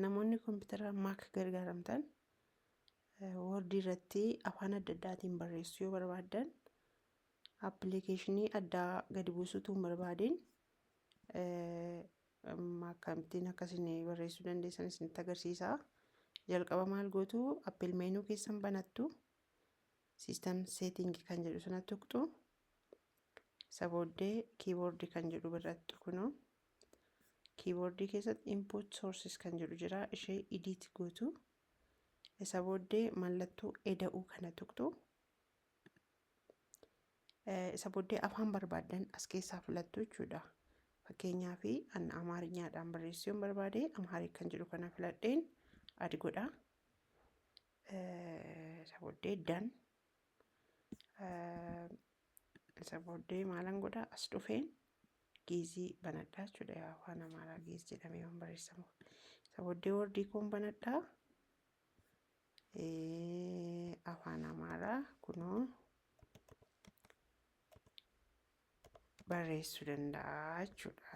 namoonni kompiitara Mac gargaaramtan Word irratti afaan adda addaatiin barreessuu yoo barbaadan appilikeeshinii addaa gadi buusuutu hin barbaadin akkamittiin akkasiin barreessuu dandeessan isinitti agarsiisa. Jalqaba maal gootu appil meenuu keessan banattu system setting kan jedhu sanatti tuqxu isa booddee keyboard kan jedhu birratti kunoo keyboard keessatti input sources kan jedhu jira ishee edit gootu isa booddee mallattoo eda'uu kana tuqxu isa booddee afaan barbaadan as keessaa filattu jechuudha. Fakkeenyaaf an Amaariyaadhaan barreessuu hin barbaade Amaarik kan jedhu kana filadheen adi godha. Isa booddee dan isa booddee maalan godha as dhufeen giizii banadhaa jechuudha. Afaan Amaaraa giiz jedhamee waan barreessamu. Isa booddee wordii koon banadhaa afaan Amaaraa kunoo barreessuu danda'a jechuudha.